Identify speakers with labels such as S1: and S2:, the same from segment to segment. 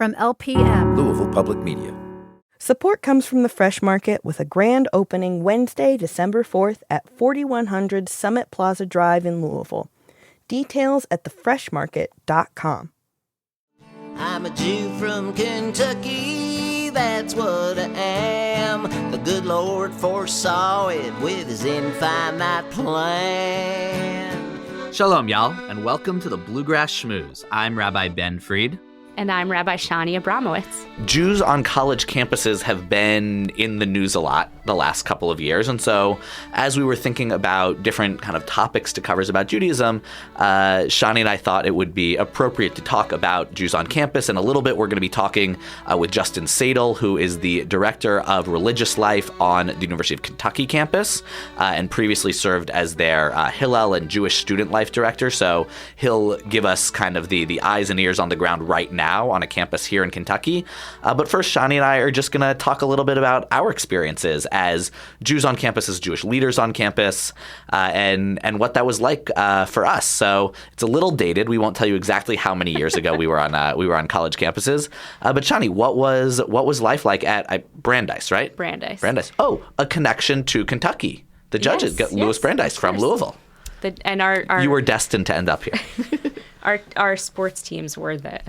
S1: From LPM,
S2: Louisville Public Media.
S3: Support comes from the Fresh Market with a grand opening Wednesday, December 4th at 4100 Summit Plaza Drive in Louisville. Details at thefreshmarket.com.
S4: I'm a Jew from Kentucky, that's what I am. The good Lord foresaw it with his infinite plan.
S5: Shalom, y'all, and welcome to the Bluegrass Schmooze. I'm Rabbi Ben Fried.
S6: And I'm Rabbi Shani Abramowitz.
S5: Jews on college campuses have been in the news a lot the last couple of years. And so as we were thinking about different kind of topics to cover about Judaism, Shani and I thought it would be appropriate to talk about Jews on campus. And a little bit, we're going to be talking with Justin Sadle, who is the director of religious life on the University of Kentucky campus and previously served as their Hillel and Jewish student life director. So he'll give us kind of the eyes and ears on the ground right now on a campus here in Kentucky. But first, Shani and I are just going to talk a little bit about our experiences as Jews on campus, as Jewish leaders on campus, and what that was like for us. So it's a little dated. We won't tell you exactly how many years ago we were on college campuses. But Shani, what was life like at Brandeis, right?
S6: Brandeis.
S5: Oh, a connection to Kentucky. The judges, Louis Brandeis from Louisville. You were destined to end up here.
S6: Our sports teams were the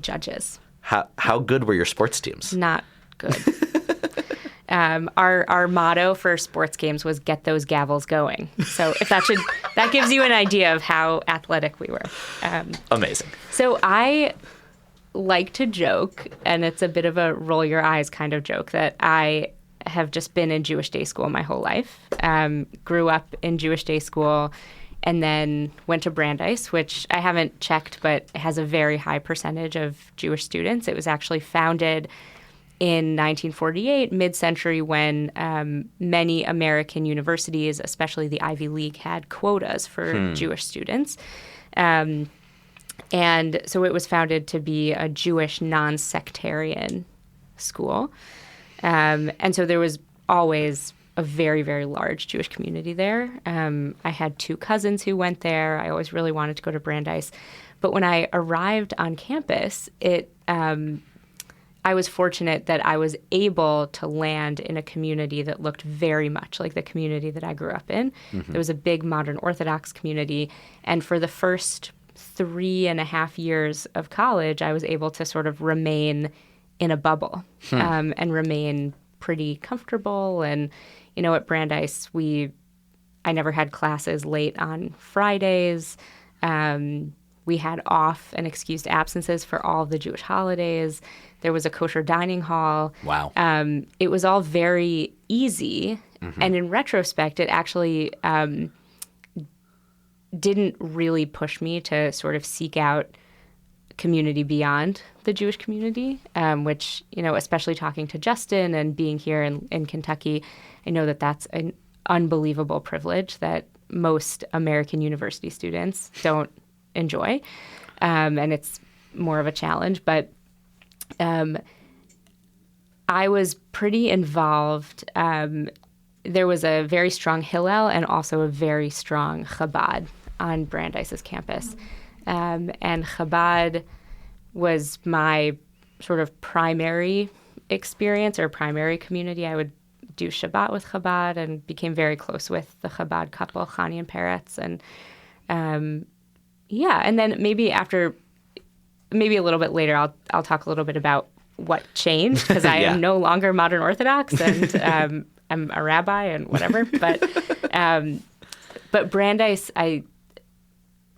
S6: judges.
S5: How good were your sports teams?
S6: Not good. Our motto for sports games was "Get those gavels going." So if that gives you an idea of how athletic we were.
S5: Amazing.
S6: So I like to joke, and it's a bit of a roll your eyes kind of joke, that I have just been in Jewish day school my whole life. Grew up in Jewish day school. And then went to Brandeis, which I haven't checked, but has a very high percentage of Jewish students. It was actually founded in 1948, mid-century, when many American universities, especially the Ivy League, had quotas for Jewish students. And so it was founded to be a Jewish non-sectarian school. And so there was always a very, very large Jewish community there. I had two cousins who went there. I always really wanted to go to Brandeis. But when I arrived on campus, I was fortunate that I was able to land in a community that looked very much like the community that I grew up in. Mm-hmm. There was a big modern Orthodox community. And for the first 3.5 years of college, I was able to sort of remain in a bubble and remain pretty comfortable. And at Brandeis, I never had classes late on Fridays. We had off and excused absences for all the Jewish holidays. There was a kosher dining hall.
S5: Wow.
S6: It was all very easy. Mm-hmm. And in retrospect, it actually didn't really push me to sort of seek out community beyond the Jewish community, which, especially talking to Justin and being here in Kentucky, I know that that's an unbelievable privilege that most American university students don't enjoy. And it's more of a challenge. But I was pretty involved. There was a very strong Hillel and also a very strong Chabad on Brandeis's campus. And Chabad was my sort of primary experience or primary community. I would do Shabbat with Chabad and became very close with the Chabad couple, Chani and Peretz. And and then maybe a little bit later, I'll talk a little bit about what changed, because I am no longer modern Orthodox and I'm a rabbi and whatever. But Brandeis,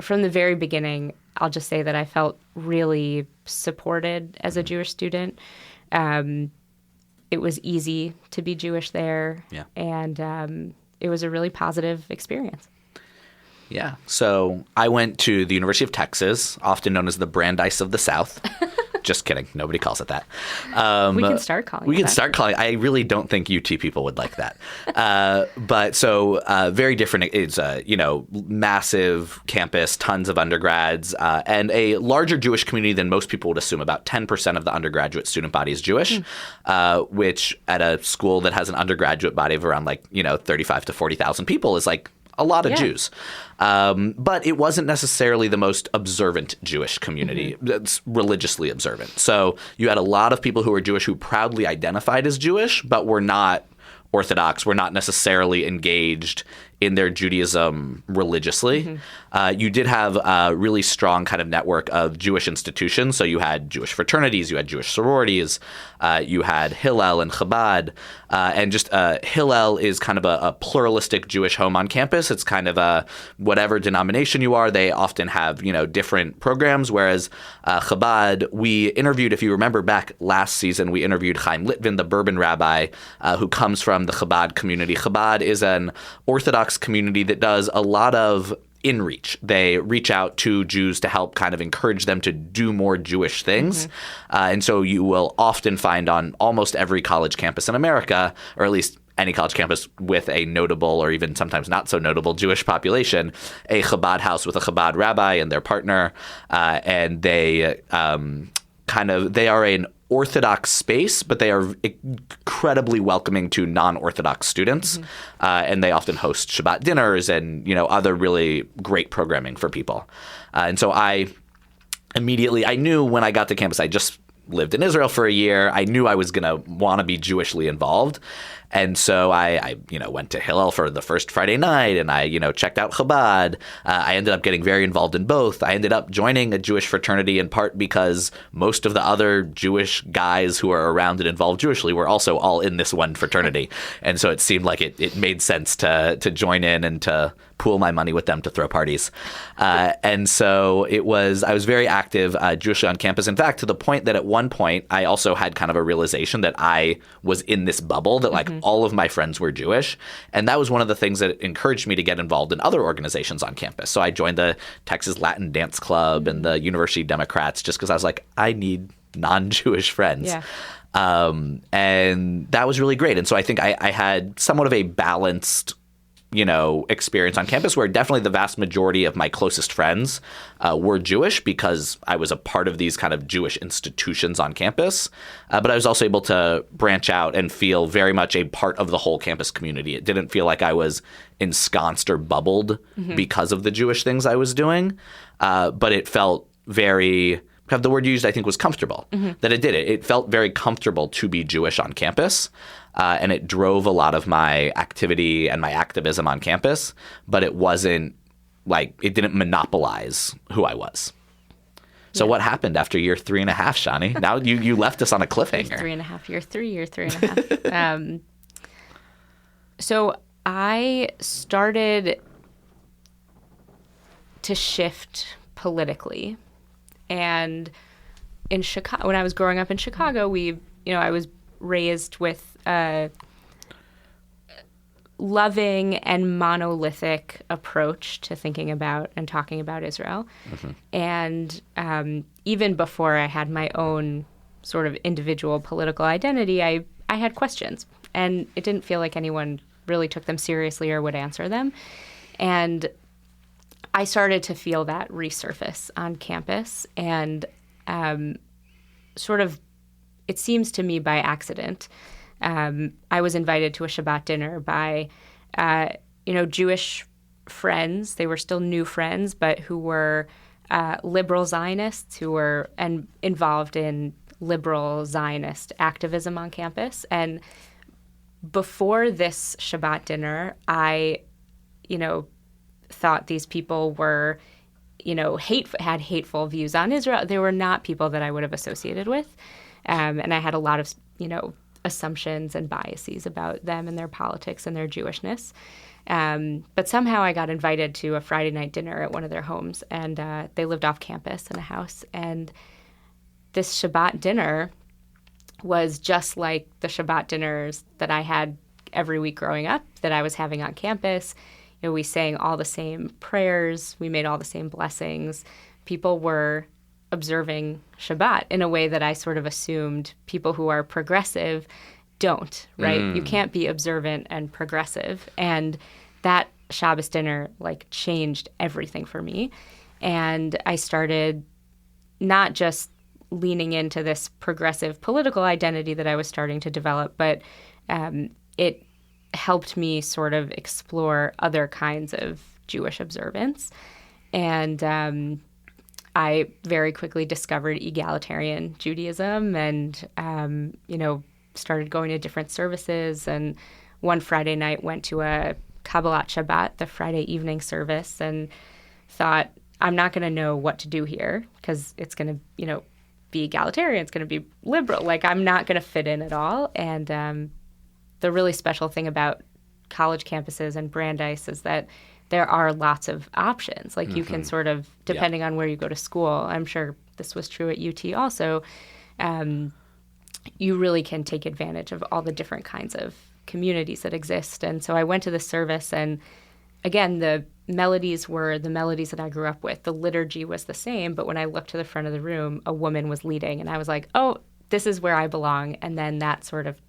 S6: from the very beginning, I'll just say that I felt really supported as a Jewish student. It was easy to be Jewish there, and it was a really positive experience.
S5: Yeah. So I went to the University of Texas, often known as the Brandeis of the South. Just kidding. Nobody calls it that.
S6: We can start calling it that.
S5: I really don't think UT people would like that. But so very different. It's massive campus, tons of undergrads, and a larger Jewish community than most people would assume. About 10% of the undergraduate student body is Jewish, which at a school that has an undergraduate body of around 35 to 40,000 people is like a lot of Jews. But it wasn't necessarily the most observant Jewish community that's religiously observant. So you had a lot of people who were Jewish who proudly identified as Jewish, but were not Orthodox, were not necessarily engaged in their Judaism religiously. You did have a really strong kind of network of Jewish institutions. So you had Jewish fraternities, you had Jewish sororities, you had Hillel and Chabad. And just Hillel is kind of a pluralistic Jewish home on campus. It's kind of a whatever denomination you are, they often have, different programs. Whereas Chabad, we interviewed, if you remember back last season, we interviewed Chaim Litvin, the Bourbon rabbi, who comes from the Chabad community. Chabad is an Orthodox community that does a lot of in-reach. They reach out to Jews to help kind of encourage them to do more Jewish things. And so you will often find on almost every college campus in America, or at least any college campus with a notable or even sometimes not so notable Jewish population, a Chabad house with a Chabad rabbi and their partner. And they they are an Orthodox space, but they are incredibly welcoming to non-Orthodox students. And they often host Shabbat dinners and, other really great programming for people. And so I knew when I got to campus, I just lived in Israel for a year. I knew I was going to want to be Jewishly involved. And so I went to Hillel for the first Friday night, and I, checked out Chabad. I ended up getting very involved in both. I ended up joining a Jewish fraternity in part because most of the other Jewish guys who are around and involved Jewishly were also all in this one fraternity. And so it seemed like it made sense to join in and to pool my money with them to throw parties. And so I was very active Jewishly on campus. In fact, to the point that at one point I also had kind of a realization that I was in this bubble, that all of my friends were Jewish. And that was one of the things that encouraged me to get involved in other organizations on campus. So I joined the Texas Latin Dance Club and the University Democrats just because I was like, I need non-Jewish friends.
S6: Yeah.
S5: And that was really great. And so I think I had somewhat of a balanced experience on campus where definitely the vast majority of my closest friends were Jewish because I was a part of these kind of Jewish institutions on campus. But I was also able to branch out and feel very much a part of the whole campus community. It didn't feel like I was ensconced or bubbled because of the Jewish things I was doing. But it felt very... the word used, I think, was comfortable, that it did it. It felt very comfortable to be Jewish on campus, and it drove a lot of my activity and my activism on campus, but it wasn't it didn't monopolize who I was. So what happened after year 3.5, Shani? Now you left us on a cliffhanger.
S6: Year 3.5. So I started to shift politically. And in Chicago, when I was growing up in Chicago, I was raised with a loving and monolithic approach to thinking about and talking about Israel. And even before I had my own sort of individual political identity, I had questions. And it didn't feel like anyone really took them seriously or would answer them. And I started to feel that resurface on campus, and it seems to me by accident. I was invited to a Shabbat dinner by, Jewish friends. They were still new friends, but who were liberal Zionists who were involved in liberal Zionist activism on campus. And before this Shabbat dinner, I, thought these people were, had hateful views on Israel. They were not people that I would have associated with. And I had a lot of, assumptions and biases about them and their politics and their Jewishness. But somehow I got invited to a Friday night dinner at one of their homes, and they lived off campus in a house. And this Shabbat dinner was just like the Shabbat dinners that I had every week growing up that I was having on campus. We sang all the same prayers. We made all the same blessings. People were observing Shabbat in a way that I sort of assumed people who are progressive don't, right? You can't be observant and progressive. And that Shabbos dinner, changed everything for me. And I started not just leaning into this progressive political identity that I was starting to develop, but it helped me sort of explore other kinds of Jewish observance. And I very quickly discovered egalitarian Judaism and, started going to different services. And one Friday night went to a Kabbalat Shabbat, the Friday evening service, and thought, I'm not going to know what to do here because it's going to, be egalitarian. It's going to be liberal. Like, I'm not going to fit in at all. And the really special thing about college campuses and Brandeis is that there are lots of options. Like, you can sort of, depending on where you go to school, I'm sure this was true at UT also, you really can take advantage of all the different kinds of communities that exist. And so I went to the service, and again, the melodies were the melodies that I grew up with. The liturgy was the same, but when I looked to the front of the room, a woman was leading, and I was like, oh, this is where I belong. And then that sort of,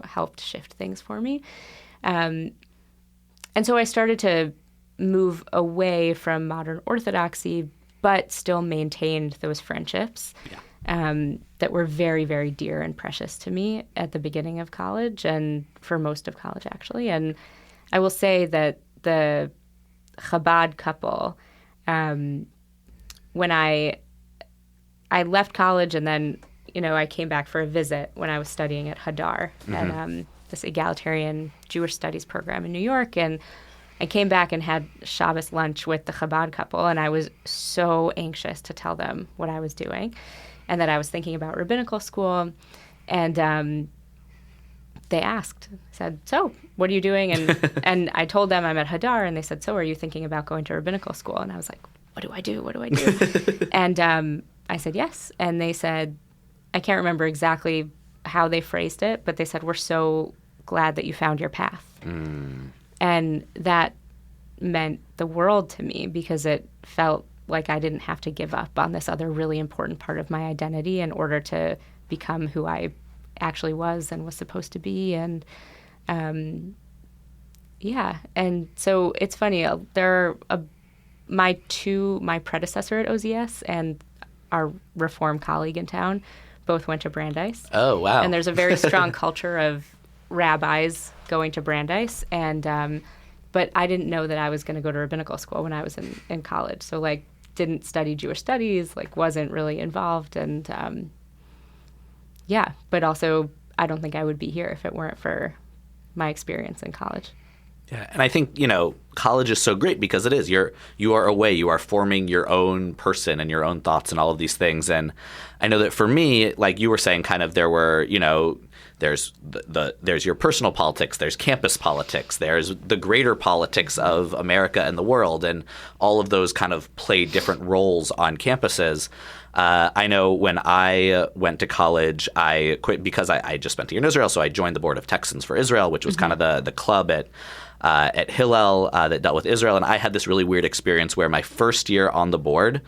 S6: helped shift things for me. And so I started to move away from modern Orthodoxy, but still maintained those friendships that were very, very dear and precious to me at the beginning of college and for most of college, actually. And I will say that the Chabad couple, when I left college and then, I came back for a visit when I was studying at Hadar at this egalitarian Jewish studies program in New York. And I came back and had Shabbos lunch with the Chabad couple, and I was so anxious to tell them what I was doing and that I was thinking about rabbinical school. And they asked, said, so what are you doing? And I told them I'm at Hadar, and they said, so are you thinking about going to rabbinical school? And I was like, what do I do? What do I do? And I said, yes. And they said, I can't remember exactly how they phrased it, but they said, we're so glad that you found your path. And that meant the world to me because it felt like I didn't have to give up on this other really important part of my identity in order to become who I actually was and was supposed to be. And and so it's funny, there are my predecessor at OZS and our Reform colleague in town both went to Brandeis.
S5: Oh, wow.
S6: And there's a very strong culture of rabbis going to Brandeis. And but I didn't know that I was going to go to rabbinical school when I was in college. So, didn't study Jewish studies, wasn't really involved. And, but also I don't think I would be here if it weren't for my experience in college.
S5: Yeah, and I think, college is so great because it is. You are away. You are forming your own person and your own thoughts and all of these things. And I know that for me, like you were saying, kind of there were, there's there's your personal politics, there's campus politics, there's the greater politics of America and the world, and all of those kind of play different roles on campuses. I know when I went to college, I quit because I just spent a year in Israel, so I joined the Board of Texans for Israel, which was kind of the club at Hillel that dealt with Israel. And I had this really weird experience where my first year on the board,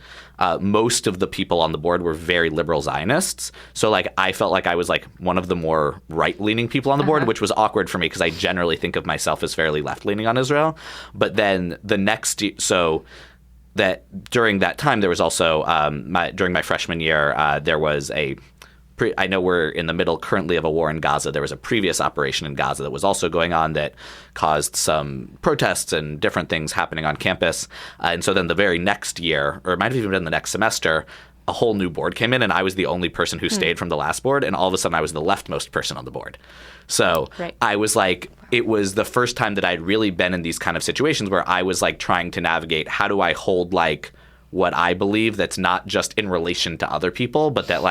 S5: most of the people on the board were very liberal Zionists. So I felt like I was one of the more right-leaning people on the board, which was awkward for me because I generally think of myself as fairly left-leaning on Israel. But then the next that during that time, there was also during my freshman year, there was I know we're in the middle currently of a war in Gaza. There was a previous operation in Gaza that was also going on that caused some protests and different things happening on campus. And so then the very next year, or it might have even been the next semester, a whole new board came in, and I was the only person who stayed from the last board, and all of a sudden I was the leftmost person on the board. So I was it was the first time that I'd really been in these kind of situations where I was trying to navigate how do I hold what I believe that's not just in relation to other people, but that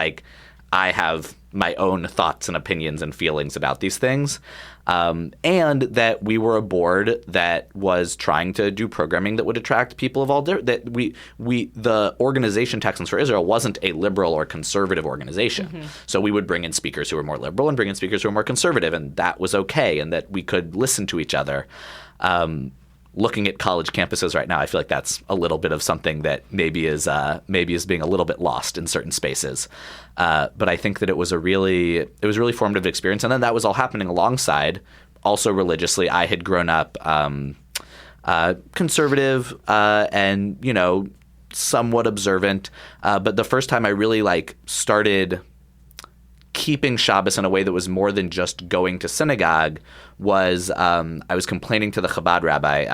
S5: I have my own thoughts and opinions and feelings about these things. And that we were a board that was trying to do programming that would attract people of all different. That the organization Texans for Israel wasn't a liberal or conservative organization. So we would bring in speakers who were more liberal and bring in speakers who were more conservative, and that was okay, and that we could listen to each other. Looking at college campuses right now, I feel like that's a little bit of something that maybe is being a little bit lost in certain spaces. But I think that it was a really formative experience, and then that was all happening alongside also religiously. I had grown up conservative and somewhat observant, but the first time I really started keeping Shabbos in a way that was more than just going to synagogue was I was complaining to the Chabad rabbi,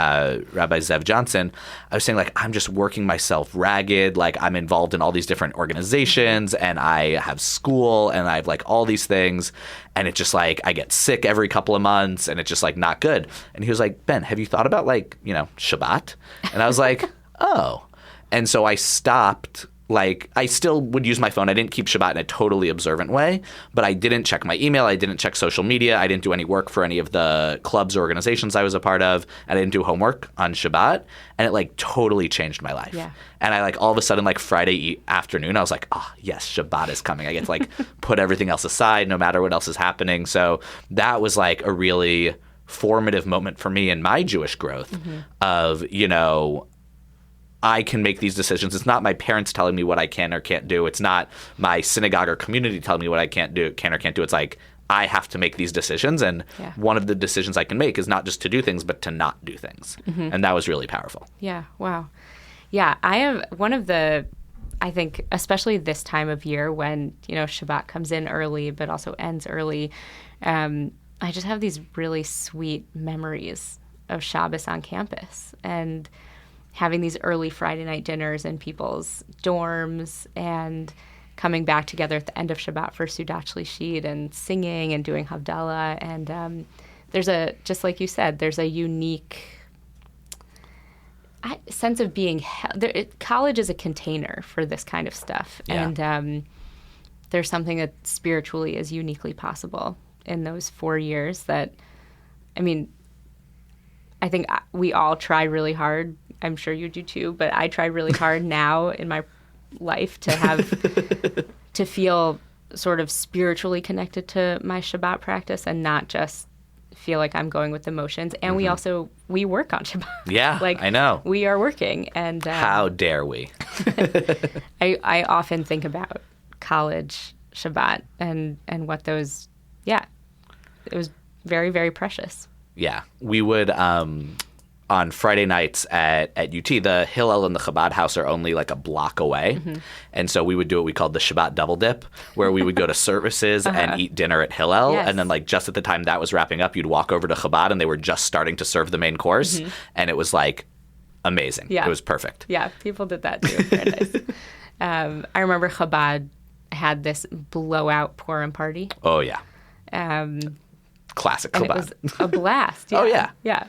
S5: Rabbi Zev Johnson. I was saying, like, I'm just working myself ragged. Like, I'm involved in all these different organizations, and I have school, and I have, like, all these things. And it's just, like, I get sick every couple of months, and it's just, like, not good. And he was like, Ben, have you thought about, like, Shabbat? And I was like, oh. And so I stopped. Like, I still would use my phone. I didn't keep Shabbat in a totally observant way, but I didn't check my email. I didn't check social media. I didn't do any work for any of the clubs or organizations I was a part of. I didn't do homework on Shabbat. And it, like, totally changed my life.
S6: Yeah.
S5: And I, like, all of a sudden, like, Friday afternoon, I was like, oh, yes, Shabbat is coming. I get to, like, put everything else aside no matter what else is happening. So that was, like, a really formative moment for me in my Jewish growth of, I can make these decisions. It's not my parents telling me what I can or can't do. It's not my synagogue or community telling me what I can or can't do. It's like, I have to make these decisions. And one of the decisions I can make is not just to do things, but to not do things. And that was really powerful.
S6: Yeah. Wow. Yeah. I have one of the, I think, especially this time of year when, Shabbat comes in early, but also ends early. I just have these really sweet memories of Shabbos on campus and having these early Friday night dinners in people's dorms and coming back together at the end of Shabbat for Sudat Shlishit and singing and doing Havdalah. And there's just like you said, there's a unique sense of being college is a container for this kind of stuff.
S5: Yeah.
S6: And there's something that spiritually is uniquely possible in those 4 years that, I think we all try really hard. I'm sure you do too, but I try really hard now in my life to have to feel sort of spiritually connected to my Shabbat practice and not just feel like I'm going with the motions. And we work on Shabbat.
S5: Yeah, I know.
S6: We are working. And
S5: how dare we?
S6: I often think about college Shabbat and what those, it was very, very precious.
S5: Yeah, we would on Friday nights at UT, the Hillel and the Chabad house are only like a block away. And so we would do what we called the Shabbat double dip, where we would go to services and eat dinner at Hillel.
S6: Yes.
S5: And then, like, just at the time that was wrapping up, you'd walk over to Chabad and they were just starting to serve the main course. And it was, like, amazing.
S6: Yeah.
S5: It was perfect.
S6: Yeah, people did that too. Very nice. I remember Chabad had this blowout Purim party.
S5: Oh, yeah. Classic Chabad.
S6: And it was a blast. Yeah.
S5: Oh, yeah.
S6: Yeah.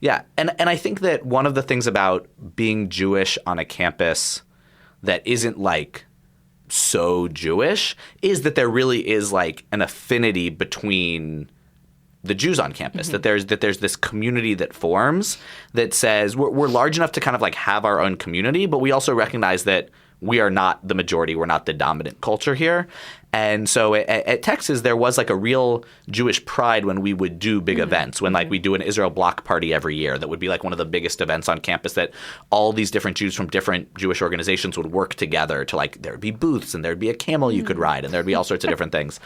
S5: Yeah, and I think that one of the things about being Jewish on a campus that isn't, like, so Jewish is that there really is, like, an affinity between the Jews on campus, that there's this community that forms that says we're large enough to kind of, like, have our own community, but we also recognize that we are not the majority. We're not the dominant culture here. And so at Texas, there was, like, a real Jewish pride when we would do big events, when, like, we do an Israel block party every year. That would be, like, one of the biggest events on campus that all these different Jews from different Jewish organizations would work together to, like, there would be booths and there would be a camel you could ride and there would be all sorts of different things.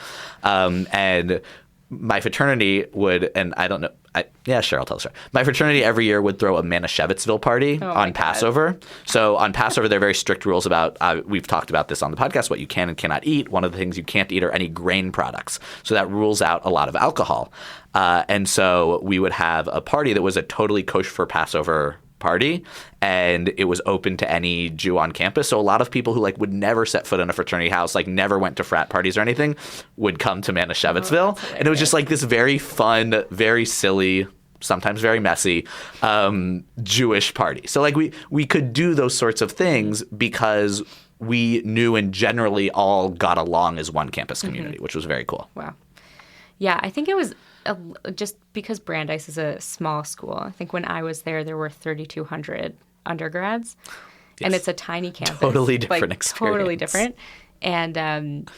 S5: And my fraternity would, and I don't know, sure, I'll tell the story. My fraternity every year would throw a Manischewitz party on Passover. So on Passover, there are very strict rules about, we've talked about this on the podcast, what you can and cannot eat. One of the things you can't eat are any grain products. So that rules out a lot of alcohol. And so we would have a party that was a totally kosher for Passover party, and it was open to any Jew on campus. So a lot of people who, like, would never set foot in a fraternity house, like, never went to frat parties or anything, would come to Manischewitzville. And it was just, like, this very fun, very silly, sometimes very messy Jewish party. So, like, we could do those sorts of things because we knew and generally all got along as one campus community, which was very cool.
S6: Wow. Yeah, I think it was just because Brandeis is a small school. I think when I was there were 3,200 undergrads, and it's a tiny campus.
S5: Totally different experience.
S6: Totally different. And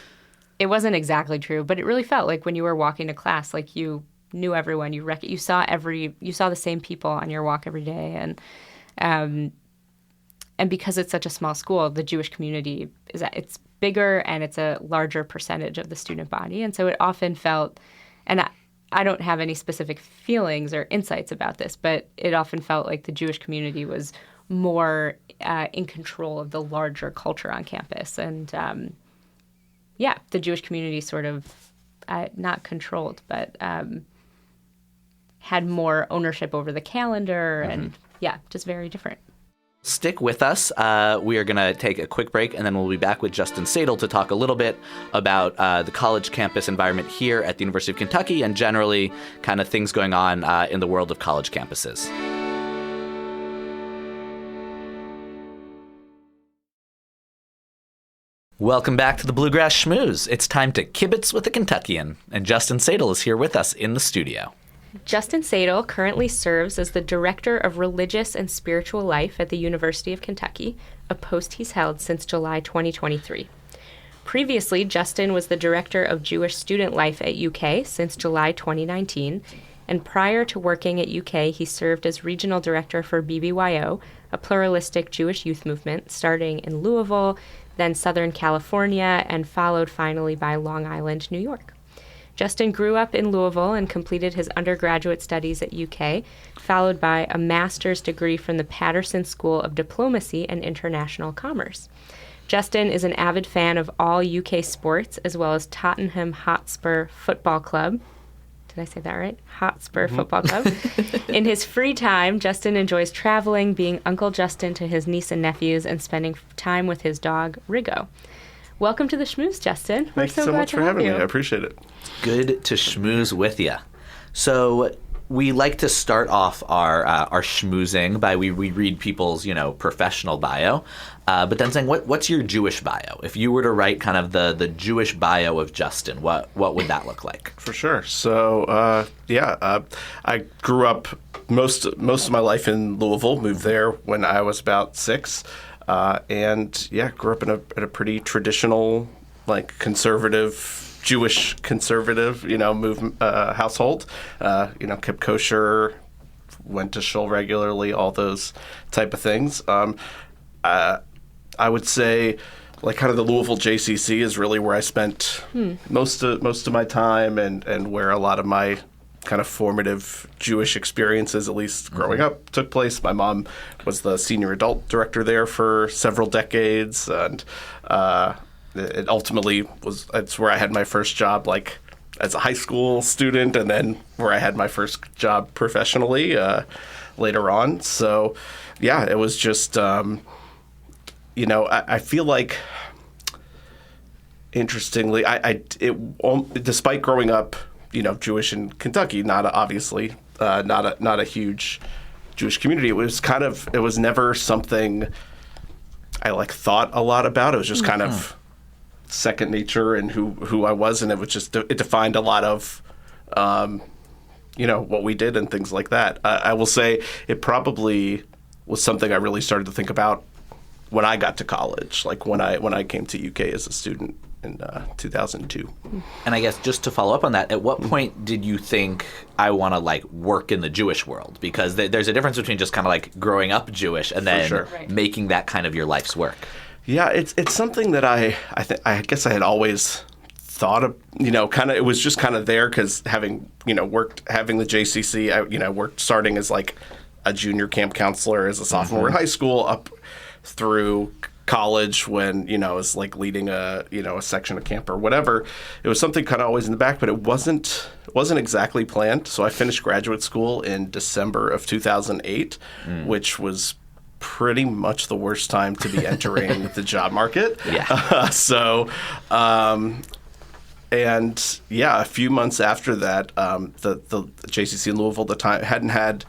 S6: it wasn't exactly true, but it really felt like when you were walking to class, like you knew everyone. You saw the same people on your walk every day, and because it's such a small school, the Jewish community it's bigger and it's a larger percentage of the student body, and so it often felt, and I don't have any specific feelings or insights about this, but it often felt like the Jewish community was more in control of the larger culture on campus. And the Jewish community sort of not controlled, but had more ownership over the calendar, and just very different.
S5: Stick with us. We are going to take a quick break, and then we'll be back with Justin Sadle to talk a little bit about the college campus environment here at the University of Kentucky and generally kind of things going on in the world of college campuses. Welcome back to the Bluegrass Schmooze. It's time to kibitz with a Kentuckian, and Justin Sadle is here with us in the studio.
S6: Justin Sadle currently serves as the Director of Religious and Spiritual Life at the University of Kentucky, a post he's held since July 2023. Previously, Justin was the Director of Jewish Student Life at UK since July 2019, and prior to working at UK, he served as Regional Director for BBYO, a pluralistic Jewish youth movement starting in Louisville, then Southern California, and followed finally by Long Island, New York. Justin grew up in Louisville and completed his undergraduate studies at UK, followed by a master's degree from the Patterson School of Diplomacy and International Commerce. Justin is an avid fan of all UK sports, as well as Tottenham Hotspur Football Club. Did I say that right? Hotspur Football Club. In his free time, Justin enjoys traveling, being Uncle Justin to his niece and nephews, and spending time with his dog, Rigo. Welcome to the Schmooze, Justin.
S1: Thanks so much for having me. I appreciate it.
S5: Good to schmooze with you. So we like to start off our schmoozing by we read people's professional bio, but then saying what's your Jewish bio? If you were to write kind of the Jewish bio of Justin, what would that look like?
S1: For sure. So I grew up most of my life in Louisville. Moved there when I was about 6. Grew up in a pretty traditional, like conservative, Jewish conservative, household. Kept kosher, went to shul regularly, all those type of things. I would say, like, kind of the Louisville JCC is really where I spent most of my time, and where a lot of my kind of formative Jewish experiences, at least growing up, took place. My mom was the senior adult director there for several decades, and it ultimately it's where I had my first job, like as a high school student, and then where I had my first job professionally later on. So, yeah, it was just, I feel like, interestingly, despite growing up, Jewish in Kentucky, not a huge Jewish community. It was never something I thought a lot about. It was just kind of second nature and who I was, and it defined a lot of what we did and things like that. I will say it probably was something I really started to think about when I got to college, like when I came to UK as a student in 2002.
S5: And I guess just to follow up on that, at what point did you think I want to work in the Jewish world? Because there's a difference between just kind of growing up Jewish and then making that kind of your life's work.
S1: Yeah, it's something that I guess I had always thought of, it was just kind of there because having the JCC, I worked starting as a junior camp counselor as a sophomore in high school up through college when I was leading a section of camp or whatever. It was something kind of always in the back, but it wasn't exactly planned. So I finished graduate school in December of 2008, which was pretty much the worst time to be entering the job market. Yeah. A few months after that, the JCC in Louisville at the time hadn't had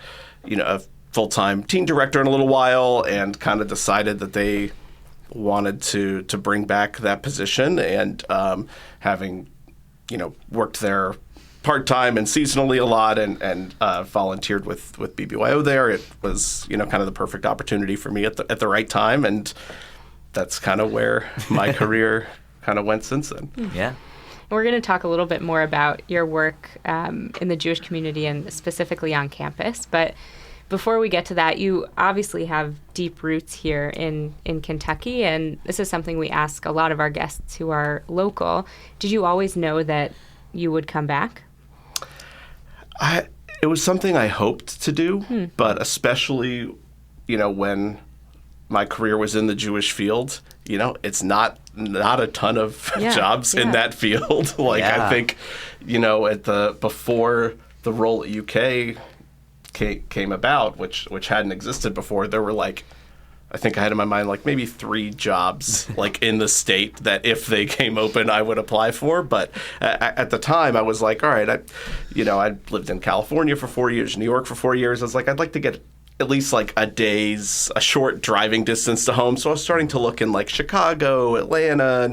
S1: a full-time teen director in a little while, and kind of decided that they wanted to bring back that position. And having worked there part-time and seasonally a lot, and volunteered with BBYO there, it was kind of the perfect opportunity for me at the right time, and that's kind of where my career kind of went since then.
S5: Yeah.
S6: We're going to talk a little bit more about your work in the Jewish community and specifically on campus, but before we get to that, you obviously have deep roots here in Kentucky, and this is something we ask a lot of our guests who are local. Did you always know that you would come back?
S1: It was something I hoped to do, but especially, when my career was in the Jewish field, it's not not a ton of
S6: Yeah,
S1: jobs in
S6: yeah.
S1: that field. Like,
S5: Yeah.
S1: I think, before the role at UK came about, which hadn't existed before, there were like, I think I had in my mind like maybe 3 jobs like in the state that if they came open, I would apply for. But at the time, I was like, all right, I lived in California for 4 years, New York for 4 years. I was like, I'd like to get at least like a short driving distance to home. So I was starting to look in like Chicago, Atlanta,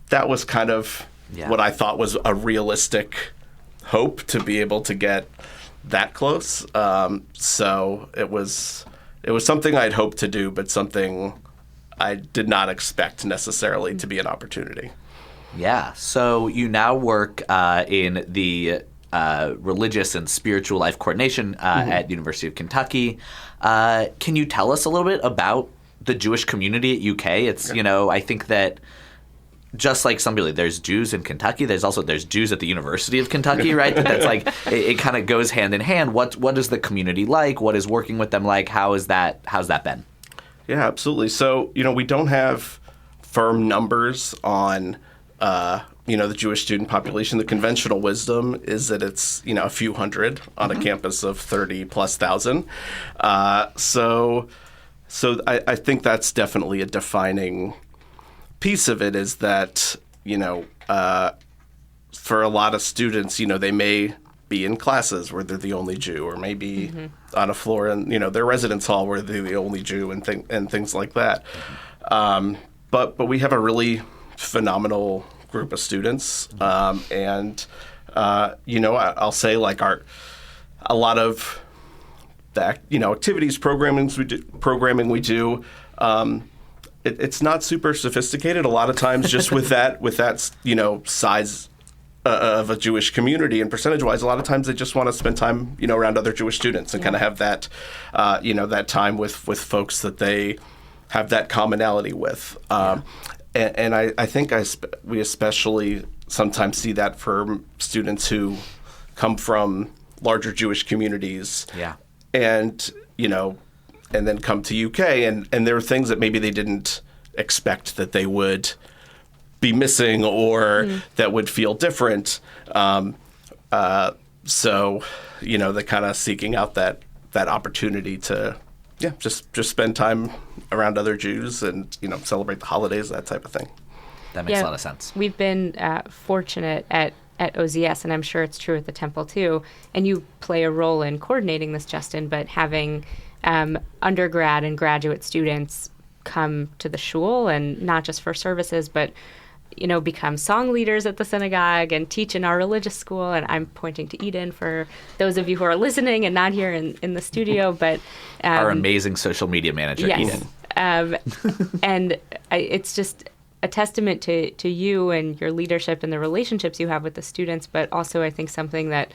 S1: that was kind of what I thought was a realistic hope to be able to get that close. So it was something I'd hoped to do, but something I did not expect necessarily to be an opportunity.
S5: Yeah. So you now work in the religious and spiritual life coordination at University of Kentucky. Can you tell us a little bit about the Jewish community at UK? It's, I think that just like somebody, there's Jews in Kentucky, there's Jews at the University of Kentucky, right? That's like, it kind of goes hand in hand. What is the community like? What is working with them like? How's that been?
S1: Yeah, absolutely. So, we don't have firm numbers on, the Jewish student population. The conventional wisdom is that it's, a few hundred on a campus of 30,000+. So I think that's definitely a defining piece of it, is that, for a lot of students, they may be in classes where they're the only Jew, or maybe on a floor in, their residence hall where they're the only Jew, and things like that. But we have a really phenomenal group of students, and I'll say like a lot of the activities programming we do. It's not super sophisticated. A lot of times, just with that size of a Jewish community and percentage-wise, a lot of times they just want to spend time around other Jewish students and kind of have that that time with folks that they have that commonality with. And I think we especially sometimes see that for students who come from larger Jewish communities.
S5: Yeah.
S1: And and then come to UK, and there are things that maybe they didn't expect that they would be missing, or that would feel different. So, they're kind of seeking out that opportunity to, just spend time around other Jews and, celebrate the holidays, that type of thing.
S5: That makes a lot of sense.
S6: We've been fortunate at OZS, and I'm sure it's true at the Temple too, and you play a role in coordinating this, Justin, but having undergrad and graduate students come to the shul, and not just for services, but become song leaders at the synagogue and teach in our religious school. And I'm pointing to Eden for those of you who are listening and not here in the studio, but
S5: our amazing social media manager,
S6: yes.
S5: Eden.
S6: And it's just a testament to you and your leadership and the relationships you have with the students, but also I think something that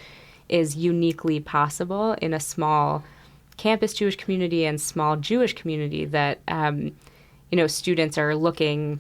S6: is uniquely possible in a small campus Jewish community and small Jewish community, that students are looking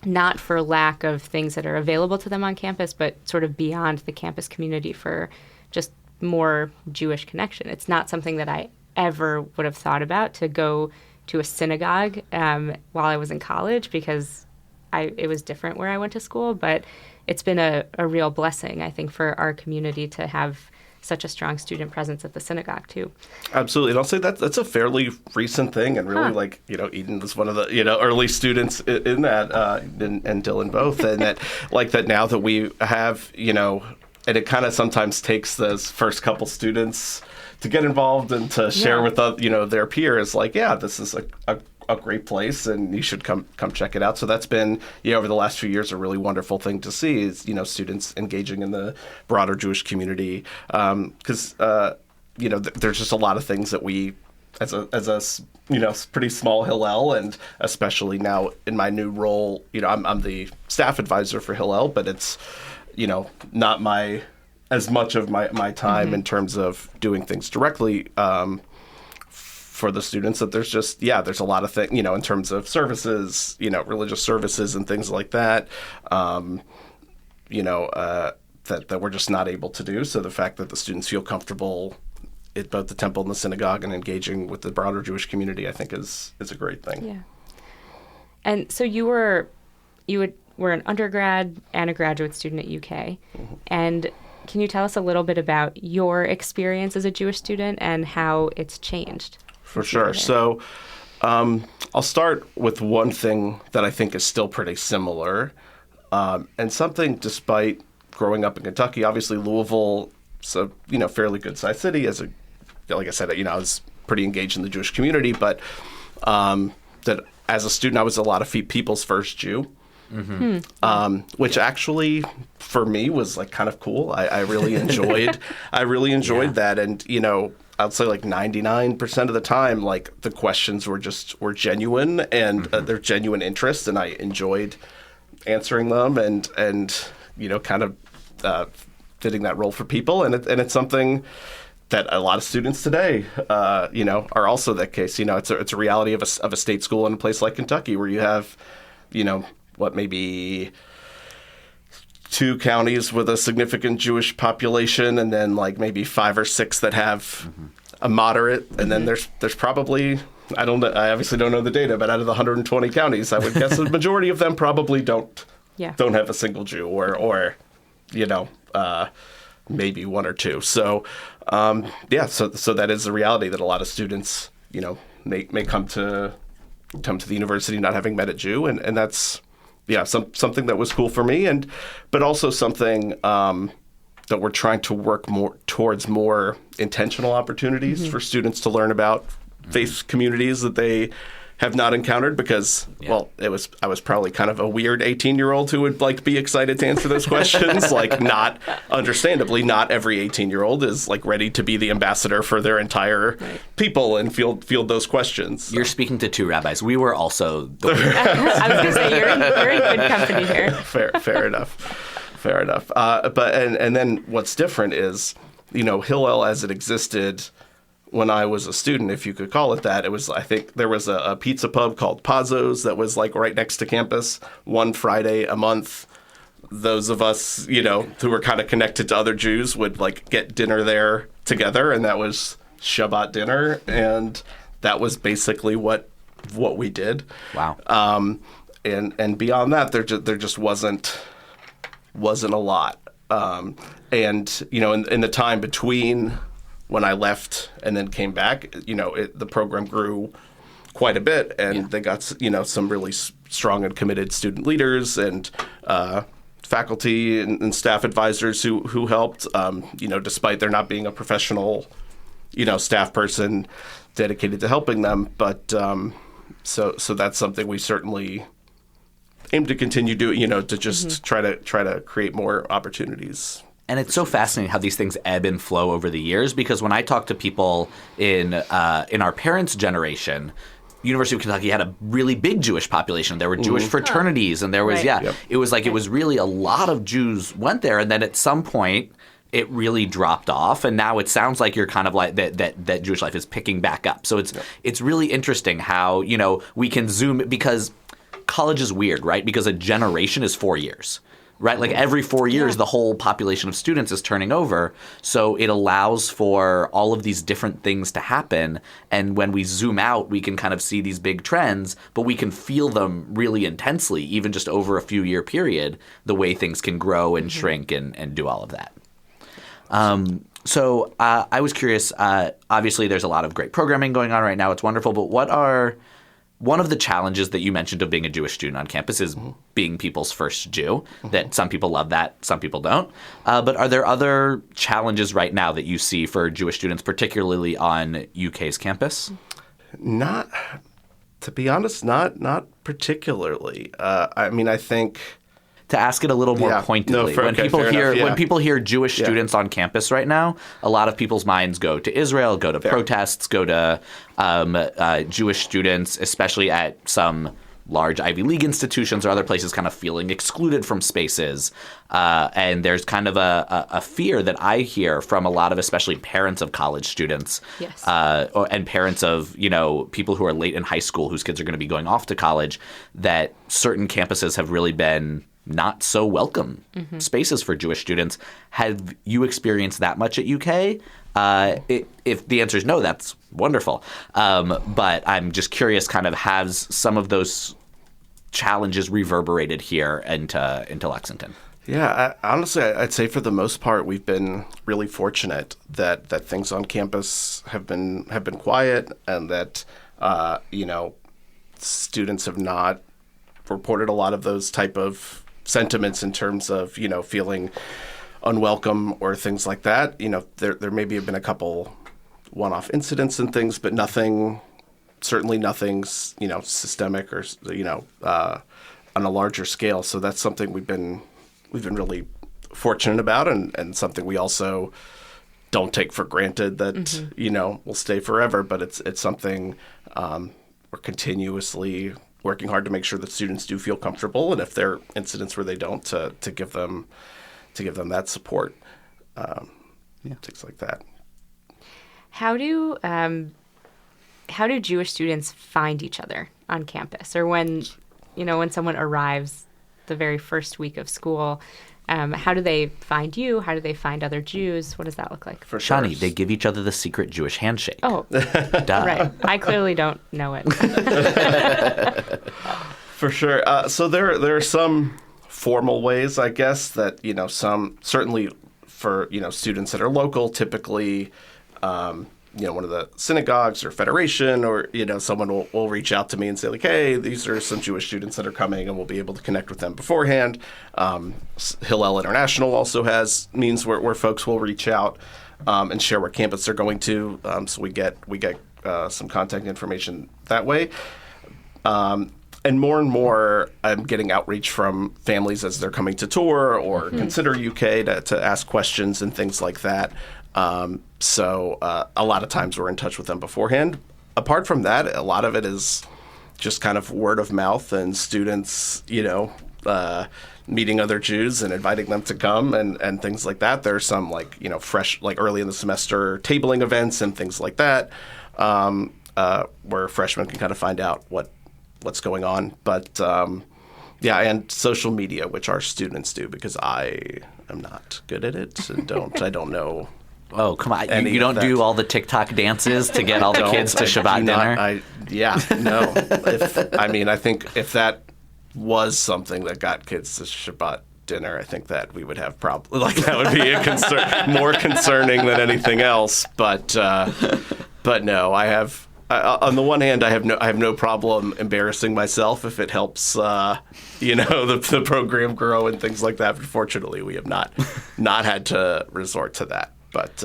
S6: not for lack of things that are available to them on campus, but sort of beyond the campus community for just more Jewish connection. It's not something that I ever would have thought about, to go to a synagogue while I was in college, because it was different where I went to school, but it's been a real blessing, I think, for our community to have such a strong student presence at the synagogue too. Absolutely.
S1: And I'll say that's a fairly recent thing, and really Eden was one of the early students in that, and Dylan both, and that now that we have and it kind of sometimes takes those first couple students to get involved and to share with their peers, this is a great place, and you should come check it out. So that's been over the last few years a really wonderful thing to see, is students engaging in the broader Jewish community, because there's just a lot of things that we as a pretty small Hillel, and especially now in my new role, I'm the staff advisor for Hillel, but it's not as much of my time in terms of doing things directly for the students, that there's a lot of things, in terms of services, religious services and things like that, that we're just not able to do. So the fact that the students feel comfortable at both the temple and the synagogue and engaging with the broader Jewish community, I think is a great thing.
S6: Yeah. And so you were an undergrad and a graduate student at UK. And can you tell us a little bit about your experience as a Jewish student and how it's changed?
S1: For sure. So I'll start with one thing that I think is still pretty similar, and something despite growing up in Kentucky, obviously Louisville is a fairly good sized city. Like I said, I was pretty engaged in the Jewish community, but that as a student I was a lot of people's first Jew. Which actually for me was like kind of cool. I really enjoyed that, and I'd say like 99% of the time, like the questions were genuine and they're genuine interest, and I enjoyed answering them and kind of fitting that role for people, and it's something that a lot of students today, are also that case. It's a reality of a state school in a place like Kentucky where you have, maybe 2 counties with a significant Jewish population, and then like maybe 5 or 6 that have a moderate, and then there's probably, I obviously don't know the data, but out of the 120 counties, I would guess the majority of them probably don't have a single Jew, or maybe 1 or 2. So so that is the reality that a lot of students may come to the university not having met a Jew, and that's something that was cool for me, but also something that we're trying to work more towards more intentional opportunities for students to learn about faith communities that they have not encountered, because I was probably kind of a weird 18-year-old who would like be excited to answer those questions. Like, understandably, not every 18-year-old is like ready to be the ambassador for their entire people and field those questions.
S5: You're speaking to 2 rabbis. We were also the
S6: I was going to say you're in good company here.
S1: Fair enough. But then what's different is, Hillel as it existed when I was a student, if you could call it that, I think there was a pizza pub called Pazzo's that was like right next to campus. One Friday a month, those of us, who were kind of connected to other Jews would like get dinner there together, and that was Shabbat dinner, and that was basically what we did.
S5: Wow.
S1: And beyond that, there just wasn't a lot. In the time between when I left and then came back, the program grew quite a bit, and they got, some really strong and committed student leaders and faculty and staff advisors who helped, despite there not being a professional, staff person dedicated to helping them. But so that's something we certainly aim to continue doing, to just try to create more opportunities.
S5: And it's so fascinating how these things ebb and flow over the years, because when I talk to people in our parents' generation, University of Kentucky had a really big Jewish population. There were Jewish fraternities, and there was, it was like it was really a lot of Jews went there, and then at some point it really dropped off, and now it sounds like you're kind of like that Jewish life is picking back up. So it's really interesting how, we can zoom, because college is weird, right? Because a generation is 4 years. Right? Like every 4 years, the whole population of students is turning over. So it allows for all of these different things to happen. And when we zoom out, we can kind of see these big trends, but we can feel them really intensely, even just over a few-year period, the way things can grow and shrink and do all of that. So I was curious, obviously there's a lot of great programming going on right now. It's wonderful. But one of the challenges that you mentioned of being a Jewish student on campus is being people's first Jew, that some people love that, some people don't. But are there other challenges right now that you see for Jewish students, particularly on UK's campus?
S1: Not, to be honest, not particularly. I think...
S5: To ask it a little more pointedly, when people hear Jewish students on campus right now, a lot of people's minds go to Israel, go to protests, go to Jewish students, especially at some large Ivy League institutions or other places, kind of feeling excluded from spaces. And there's kind of a fear that I hear from a lot of especially parents of college students and parents of, people who are late in high school whose kids are going to be going off to college, that certain campuses have really been not so welcome spaces for Jewish students. Have you experienced that much at UK? If the answer is no, that's wonderful. But I'm just curious, kind of, has some of those challenges reverberated here into Lexington?
S1: Yeah, honestly, I'd say for the most part, we've been really fortunate that things on campus have been quiet, and that students have not reported a lot of those type of sentiments in terms of feeling unwelcome or things like that. There maybe have been a couple one-off incidents and things, but certainly nothing's systemic or on a larger scale. So that's something we've been really fortunate about, and something we also don't take for granted that will stay forever. But it's something we're continuously working hard to make sure that students do feel comfortable, and if there are incidents where they don't, to give them that support, things like that.
S6: How do Jewish students find each other on campus, or when someone arrives the very first week of school? How do they find you? How do they find other Jews? What does that look like?
S1: For sure.
S5: Shani, they give each other the secret Jewish handshake.
S6: Oh, right. I clearly don't know it.
S1: For sure. So there are some formal ways, I guess, that some certainly for students that are local, typically. One of the synagogues or federation, or someone will reach out to me and say, like, hey, these are some Jewish students that are coming, and we'll be able to connect with them beforehand. Hillel International also has means where folks will reach out and share what campus they're going to. So we get some contact information that way. And more, I'm getting outreach from families as they're coming to tour or consider UK to ask questions and things like that. So a lot of times we're in touch with them beforehand. Apart from that, a lot of it is just kind of word of mouth and students, meeting other Jews and inviting them to come and things like that. There's some fresh, early in the semester tabling events and things like that, where freshmen can kind of find out what's going on. But and social media, which our students do, because I am not good at it and I don't know.
S5: Oh, come on. You don't do all the TikTok dances to get all the kids to Shabbat dinner?
S1: No. I think if that was something that got kids to Shabbat dinner, I think that we would have problems. That would be a concern, more concerning than anything else. But no, I have. On the one hand, I have no problem embarrassing myself if it helps, the program grow and things like that. But fortunately, we have not had to resort to that. But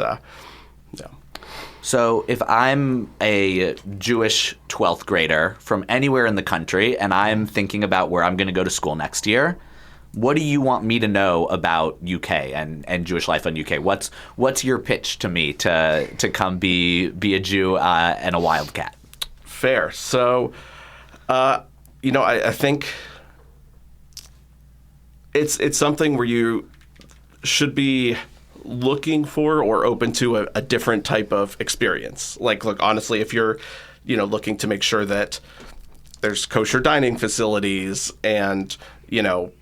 S1: no.
S5: So if I'm a Jewish 12th grader from anywhere in the country and I'm thinking about where I'm going to go to school next year, what do you want me to know about UK and Jewish life in UK? What's your pitch to me to come be a Jew and a wildcat?
S1: Fair. So, I think it's something where you should be looking for or open to a different type of experience. Look, honestly, if you're, looking to make sure that there's kosher dining facilities and, you'll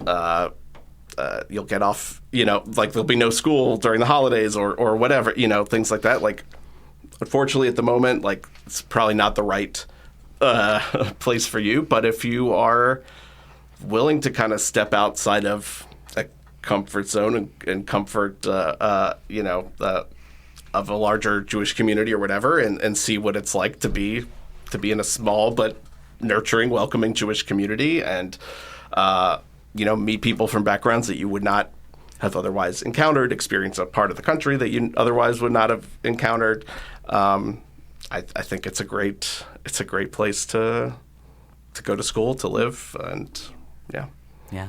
S1: get off, there'll be no school during the holidays or whatever, things like that. Unfortunately, at the moment, it's probably not the right place for you. But if you are willing to kind of step outside of comfort zone and comfort, of a larger Jewish community or whatever, and see what it's like to be in a small but nurturing, welcoming Jewish community, and meet people from backgrounds that you would not have otherwise encountered, experience a part of the country that you otherwise would not have encountered. I think it's a great place to go to school, to live, and yeah.
S5: Yeah.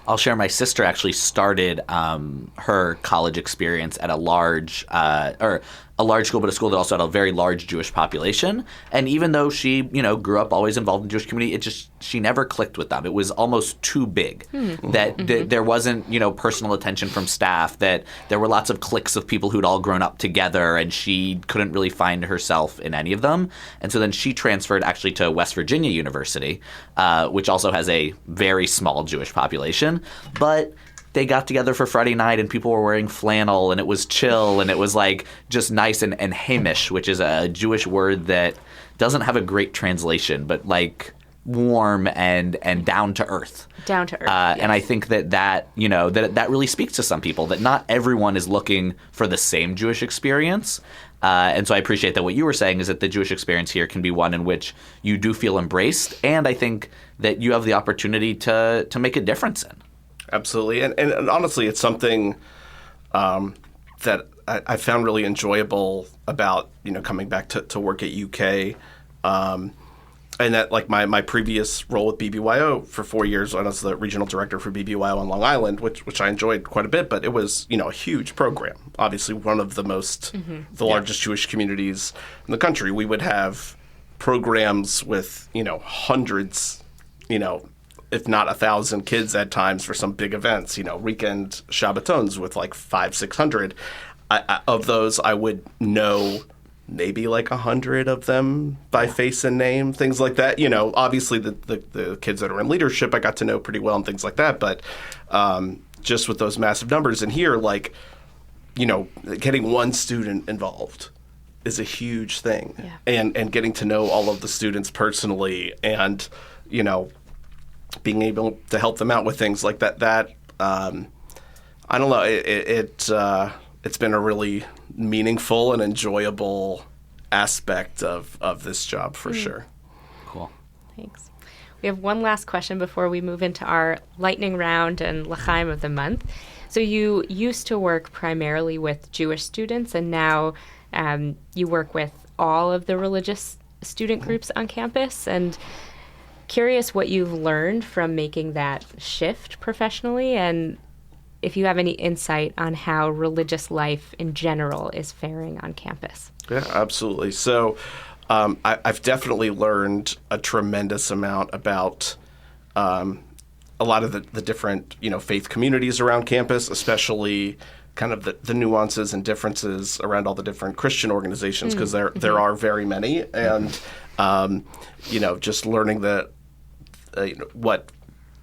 S5: I'll share my sister actually started her college experience at a large school, but a school that also had a very large Jewish population. And even though she, grew up always involved in the Jewish community, she never clicked with them. It was almost too big. That there wasn't, personal attention from staff, that there were lots of cliques of people who'd all grown up together, and she couldn't really find herself in any of them. And so then she transferred actually to West Virginia University, which also has a very small Jewish population. But they got together for Friday night and people were wearing flannel and it was chill and it was just nice and hamish, which is a Jewish word that doesn't have a great translation, but warm and down to earth.
S6: Down to earth.
S5: Yes. And I think that really speaks to some people, that not everyone is looking for the same Jewish experience. And so I appreciate that what you were saying is that the Jewish experience here can be one in which you do feel embraced, and I think that you have the opportunity to make a difference in.
S1: Absolutely. And honestly, it's something that I found really enjoyable about, coming back to work at UK. And that, like, my previous role with BBYO for 4 years, when I was the regional director for BBYO on Long Island, which I enjoyed quite a bit, but it was, a huge program. Obviously, one of the the largest Jewish communities in the country. We would have programs with, hundreds, if not 1,000 kids at times for some big events, weekend Shabbatons with like 500-600. Of those, I would know maybe like 100 of them by face and name, things like that. Obviously the kids that are in leadership I got to know pretty well and things like that. But just with those massive numbers, and here, like, getting one student involved is a huge thing. Yeah. And getting to know all of the students personally and, being able to help them out with things like that, I don't know, it's been a really meaningful and enjoyable aspect of this job for sure.
S5: Cool.
S6: Thanks. We have one last question before we move into our lightning round and l'chaim of the month. So you used to work primarily with Jewish students, and now you work with all of the religious student groups on campus. And curious what you've learned from making that shift professionally, and if you have any insight on how religious life in general is faring on campus.
S1: Yeah, absolutely. So I've definitely learned a tremendous amount about a lot of the different, faith communities around campus, especially kind of the nuances and differences around all the different Christian organizations, because there are very many. And, just learning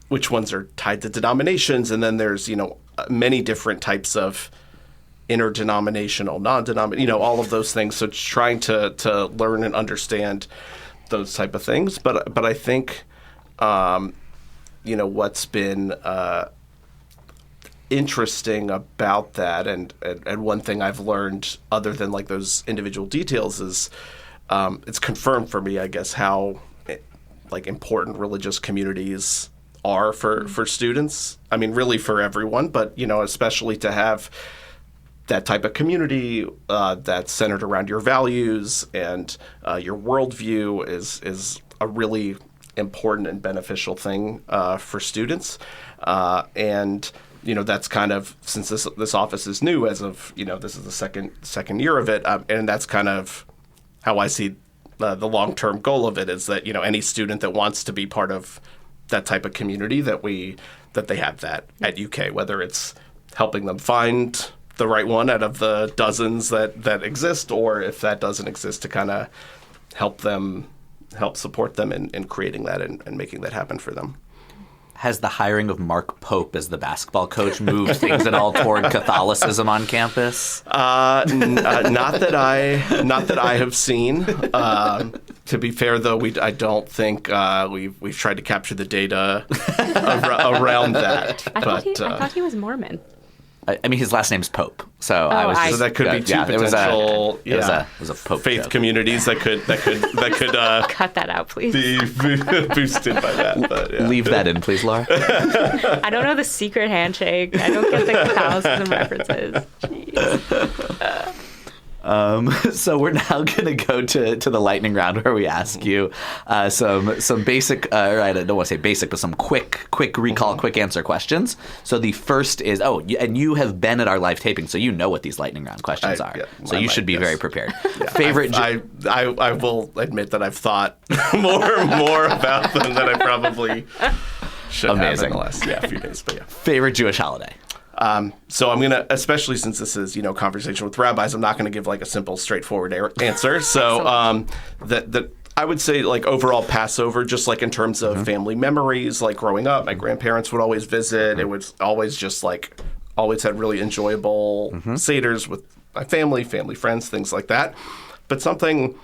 S1: which ones are tied to denominations, and then there's, many different types of interdenominational, non-denominational, all of those things. So trying to learn and understand those type of things. But I think, what's been interesting about that, and one thing I've learned other than like those individual details is it's confirmed for me, I guess, how important religious communities are for students. I mean, really for everyone, but, especially to have that type of community that's centered around your values and your worldview is a really important and beneficial thing for students. And, that's kind of, since this office is new as of, this is the second year of it, and that's kind of how I see the long-term goal of it, is that, any student that wants to be part of that type of community, that they have that at UK, whether it's helping them find the right one out of the dozens that exist, or if that doesn't exist, to kind of help support them in creating that and making that happen for them.
S5: Has the hiring of Mark Pope as the basketball coach moved things at all toward Catholicism on campus?
S1: Not that I have seen. To be fair, though, I don't think we've tried to capture the data around that.
S6: I thought he was Mormon.
S5: I mean, his last name's Pope, so
S1: so that could be two potential.
S5: It was a Pope
S1: faith
S5: joke.
S1: Communities that could
S6: Cut that out, please.
S1: be boosted by that. But, yeah.
S5: Leave that in, please, Laura.
S6: I don't know the secret handshake. I don't get the Catholicism references. Jeez.
S5: So we're now going to go to the lightning round, where we ask you some basic, or I don't want to say basic, but some quick recall, quick answer questions. So the first is, and you have been at our live taping, so you know what these lightning round questions are. Yeah, so you should be very prepared. Yeah. Favorite?
S1: I will admit that I've thought more about them than I probably should have in the last few days. But yeah.
S5: Favorite Jewish holiday?
S1: So I'm going to, especially since this is, conversation with rabbis, I'm not going to give like a simple, straightforward answer. So that I would say, like, overall Passover, just like in terms of family memories, like growing up, my grandparents would always visit. It was always just like, always had really enjoyable Seders with my family friends, things like that. But something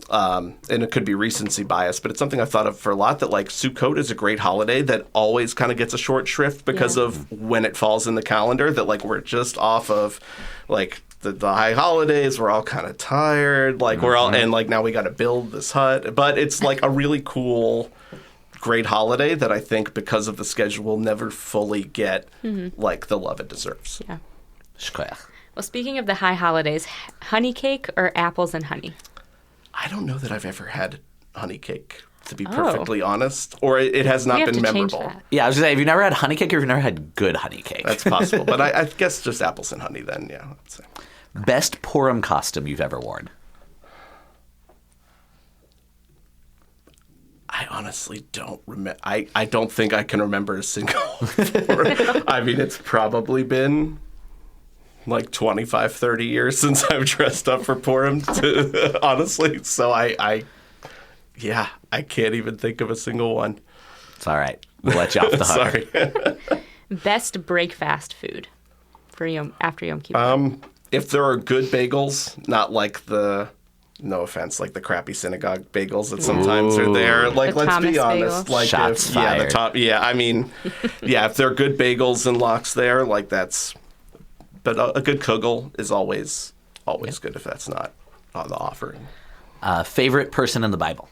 S1: and it could be recency bias, but it's something I've thought of for a lot, that like Sukkot is a great holiday that always kind of gets a short shrift because of when it falls in the calendar, that like we're just off of like the high holidays, we're all kind of tired, like we're all, and like now we got to build this hut, but it's like a really cool, great holiday that I think because of the schedule will never fully get like the love it deserves.
S6: Yeah.
S5: Shkoyach.
S6: Well, speaking of the high holidays, honey cake or apples and honey?
S1: I don't know that I've ever had honey cake, to be perfectly honest, or it has not been memorable.
S6: That.
S5: Yeah, I was going to say, have you never had honey cake or have you never had good honey cake?
S1: That's possible, but I guess just apples and honey then, yeah. I'd say.
S5: Best Purim costume you've ever worn?
S1: I honestly don't remember. I don't think I can remember a single. I mean, it's probably been like 25, 30 years since I've dressed up for Purim, honestly. So I can't even think of a single one.
S5: It's all right. We'll let you off the hook.
S1: Sorry.
S6: Best breakfast food for after Yom Kippur?
S1: If there are good bagels, not like no offense, like the crappy synagogue bagels that sometimes are there. Like,
S6: The
S1: let's
S6: Thomas
S1: be honest.
S6: bagel.
S1: Like,
S5: Shots fired.
S1: I mean, if there are good bagels and lox there, like that's. But a good kugel is always good if that's not on the offer.
S5: Favorite person in the Bible?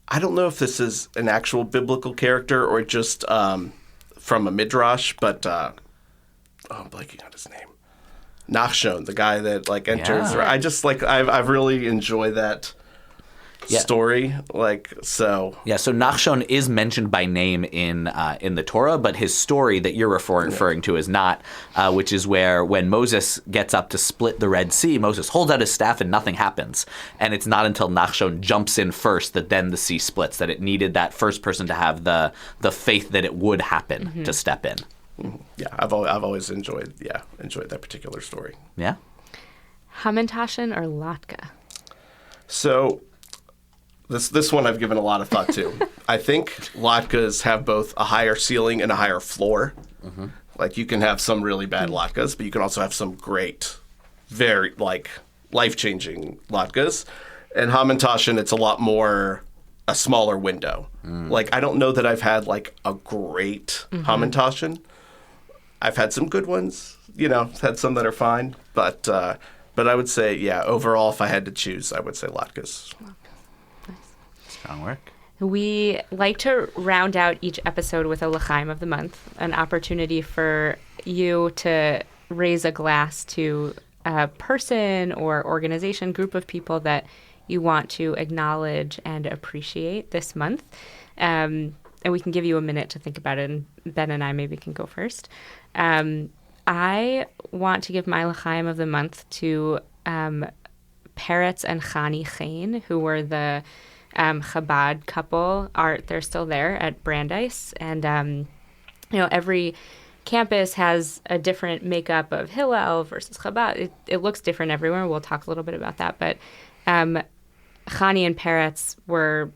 S1: I don't know if this is an actual biblical character or just from a midrash, but I'm blanking on his name. Nachshon, the guy that like enters.
S5: Yeah.
S1: I just like I've really enjoyed that story. Like so.
S5: Yeah, so Nachshon is mentioned by name in the Torah, but his story that you're referring to is not, which is where when Moses gets up to split the Red Sea, Moses holds out his staff and nothing happens. And it's not until Nachshon jumps in first that then the sea splits, that it needed that first person to have the faith that it would happen to step in.
S1: Yeah, I've always enjoyed that particular story.
S5: Yeah?
S6: Hamantashen or latke?
S1: So this one I've given a lot of thought to. I think latkes have both a higher ceiling and a higher floor. Mm-hmm. Like you can have some really bad latkes, but you can also have some great, very like life-changing latkes. And Hamantashen, it's a lot more a smaller window. Like I don't know that I've had like a great Hamantashen. I've had some good ones, had some that are fine, but I would say, overall, if I had to choose, I would say latkes.
S5: Strong work.
S6: We like to round out each episode with a l'chaim of the month, an opportunity for you to raise a glass to a person or organization, group of people that you want to acknowledge and appreciate this month. And we can give you a minute to think about it, and Ben and I maybe can go first. I want to give my l'chaim of the month to Peretz and Chani Chain, who were the Chabad couple. They're still there at Brandeis, and every campus has a different makeup of Hillel versus Chabad. It looks different everywhere. We'll talk a little bit about that, but Chani and Peretz were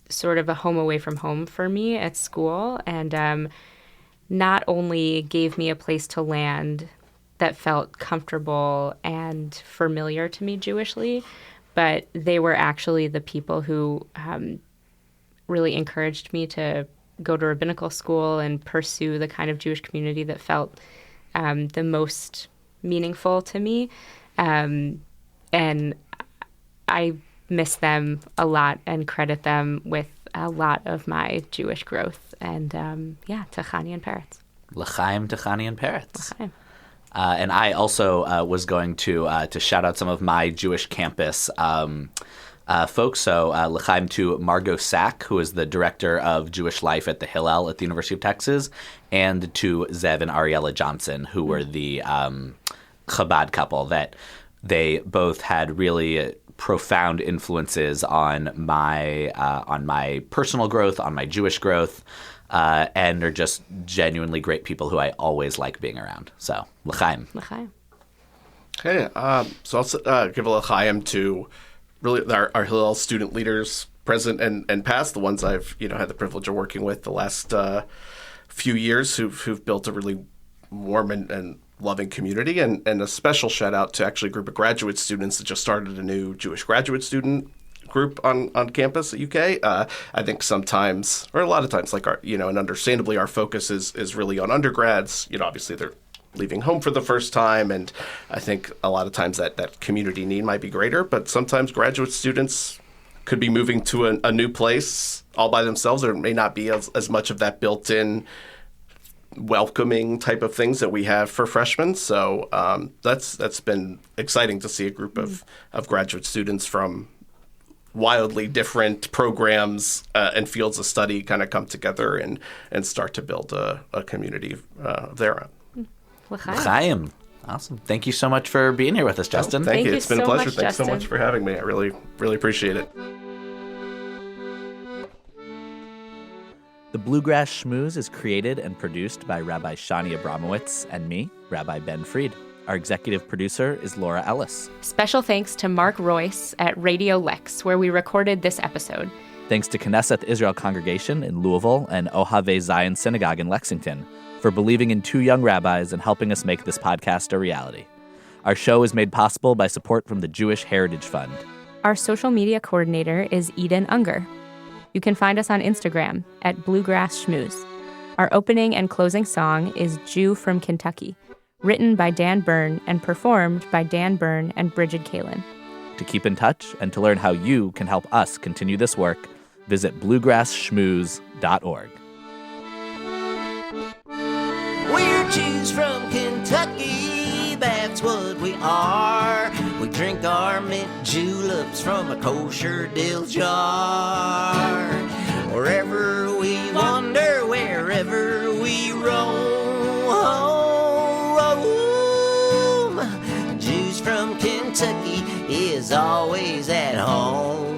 S6: sort of a home away from home for me at school, and not only gave me a place to land that felt comfortable and familiar to me Jewishly, but they were actually the people who really encouraged me to go to rabbinical school and pursue the kind of Jewish community that felt the most meaningful to me. And I miss them a lot and credit them with a lot of my Jewish growth. And to Chani and Peretz.
S5: L'chaim to Chani and Peretz.
S6: L'chaim.
S5: And I also was going to shout out some of my Jewish campus folks. So l'chaim to Margot Sack, who is the director of Jewish Life at the Hillel at the University of Texas, and to Zev and Ariella Johnson, who were the Chabad couple that they both had really profound influences on my personal growth, on my Jewish growth, and are just genuinely great people who I always like being around. So, l'chaim.
S6: L'chaim.
S1: Okay, so I'll give a l'chaim to really our Hillel student leaders, present and past, the ones I've had the privilege of working with the last few years, who've built a really warm and loving community, and a special shout out to actually a group of graduate students that just started a new Jewish graduate student group on campus at UK. I think sometimes, or a lot of times, like and understandably, our focus is really on undergrads. Obviously they're leaving home for the first time, and I think a lot of times that community need might be greater, but sometimes graduate students could be moving to a new place all by themselves. There may not be as much of that built-in welcoming type of things that we have for freshmen. So that's been exciting to see a group of graduate students from wildly different programs and fields of study kind of come together and start to build a community of their own.
S5: L'chaim. Awesome. Thank you so much for being here with us, Justin.
S1: Thank you. It's been a pleasure.
S6: Much,
S1: Thanks
S6: Justin.
S1: so much for having me. I really, really appreciate it.
S2: The Bluegrass Schmooze is created and produced by Rabbi Shani Abramowitz and me, Rabbi Ben Fried. Our executive producer is Laura Ellis.
S6: Special thanks to Mark Royce at Radio Lex, where we recorded this episode.
S2: Thanks to Knesset Israel Congregation in Louisville and Ohave Zion Synagogue in Lexington for believing in two young rabbis and helping us make this podcast a reality. Our show is made possible by support from the Jewish Heritage Fund.
S6: Our social media coordinator is Eden Unger. You can find us on Instagram at Bluegrass Schmooze. Our opening and closing song is Jew from Kentucky, written by Dan Byrne and performed by Dan Byrne and Bridget Kalin.
S2: To keep in touch and to learn how you can help us continue this work, visit bluegrassschmooze.org.
S4: We're Jews from Kentucky, that's what we are. We drink our mint juleps from a kosher dill jar. Wherever we wander, wherever we roam, Jews from Kentucky is always at home.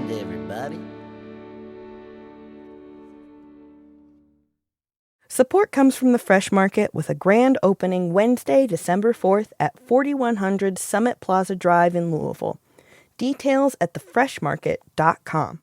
S4: Everybody.
S3: Support comes from the Fresh Market with a grand opening Wednesday, December 4th at 4100 Summit Plaza Drive in Louisville. Details at thefreshmarket.com.